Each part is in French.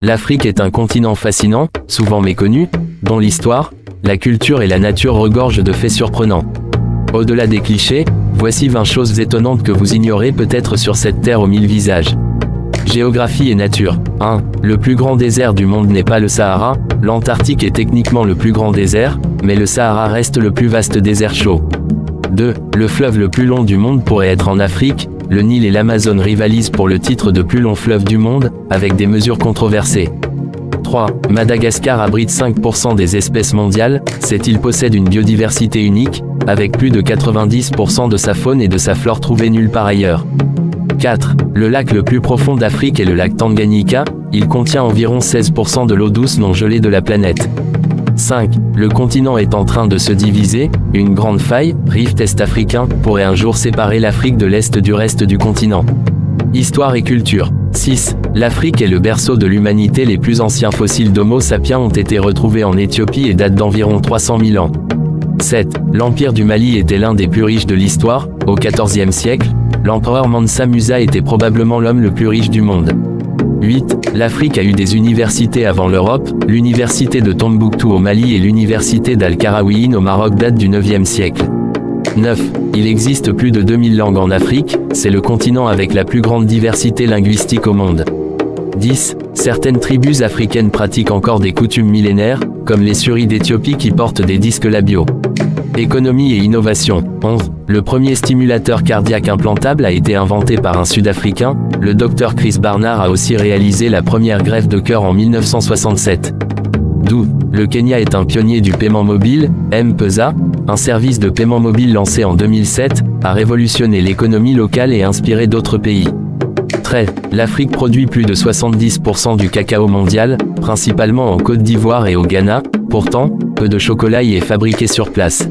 L'Afrique est un continent fascinant, souvent méconnu, dont l'histoire, la culture et la nature regorgent de faits surprenants. Au-delà des clichés, voici 20 choses étonnantes que vous ignorez peut-être sur cette terre aux 1000 visages. Géographie et nature. 1. Le plus grand désert du monde n'est pas le Sahara, l'Antarctique est techniquement le plus grand désert, mais le Sahara reste le plus vaste désert chaud. 2. Le fleuve le plus long du monde pourrait être en Afrique, le Nil et l'Amazone rivalisent pour le titre de plus long fleuve du monde, avec des mesures controversées. 3. Madagascar abrite 5% des espèces mondiales, cette île possède une biodiversité unique, avec plus de 90% de sa faune et de sa flore trouvées nulle part ailleurs. 4. Le lac le plus profond d'Afrique est le lac Tanganyika, il contient environ 16% de l'eau douce non gelée de la planète. 5. Le continent est en train de se diviser, une grande faille, rift est-africain, pourrait un jour séparer l'Afrique de l'Est du reste du continent. Histoire et culture. 6. L'Afrique est le berceau de l'humanité, les plus anciens fossiles d'Homo sapiens ont été retrouvés en Éthiopie et datent d'environ 300 000 ans. 7. L'Empire du Mali était l'un des plus riches de l'histoire, au XIVe siècle, l'empereur Mansa Musa était probablement l'homme le plus riche du monde. 8. L'Afrique a eu des universités avant l'Europe, l'université de Tombouctou au Mali et l'université d'Al-Qarawiyyin au Maroc datent du 9e siècle. 9. Il existe plus de 2000 langues en Afrique, c'est le continent avec la plus grande diversité linguistique au monde. 10. Certaines tribus africaines pratiquent encore des coutumes millénaires, comme les Suris d'Éthiopie qui portent des disques labiaux. Économie et innovation. 11. Le premier stimulateur cardiaque implantable a été inventé par un Sud-Africain, le Dr Chris Barnard a aussi réalisé la première greffe de cœur en 1967. 12. Le Kenya est un pionnier du paiement mobile, M-Pesa, un service de paiement mobile lancé en 2007, a révolutionné l'économie locale et inspiré d'autres pays. 13. L'Afrique produit plus de 70% du cacao mondial, principalement en Côte d'Ivoire et au Ghana, pourtant, peu de chocolat y est fabriqué sur place.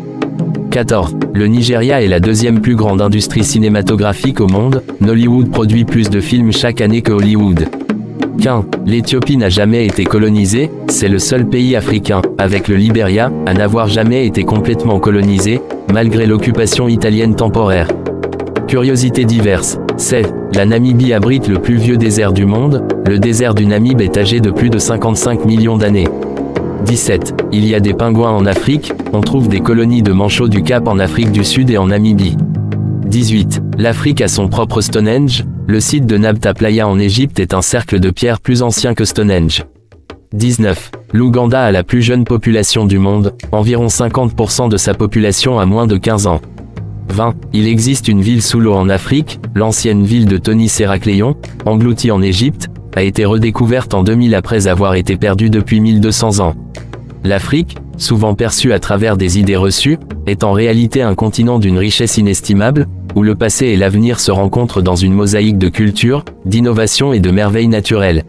14. Le Nigeria est la deuxième plus grande industrie cinématographique au monde, Nollywood produit plus de films chaque année que Hollywood. 15. L'Éthiopie n'a jamais été colonisée, c'est le seul pays africain, avec le Libéria, à n'avoir jamais été complètement colonisé, malgré l'occupation italienne temporaire. Curiosités diverses. 16. La Namibie abrite le plus vieux désert du monde, le désert du Namib est âgé de plus de 55 millions d'années. 17. Il y a des pingouins en Afrique, on trouve des colonies de manchots du Cap en Afrique du Sud et en Namibie. 18. L'Afrique a son propre Stonehenge, le site de Nabta Playa en Égypte est un cercle de pierre plus ancien que Stonehenge. 19. L'Ouganda a la plus jeune population du monde, environ 50% de sa population a moins de 15 ans. 20. Il existe une ville sous l'eau en Afrique, l'ancienne ville de Tunis Héracléon, engloutie en Égypte, a été redécouverte en 2000 après avoir été perdue depuis 1200 ans. L'Afrique, souvent perçue à travers des idées reçues, est en réalité un continent d'une richesse inestimable, où le passé et l'avenir se rencontrent dans une mosaïque de culture, d'innovation et de merveilles naturelles.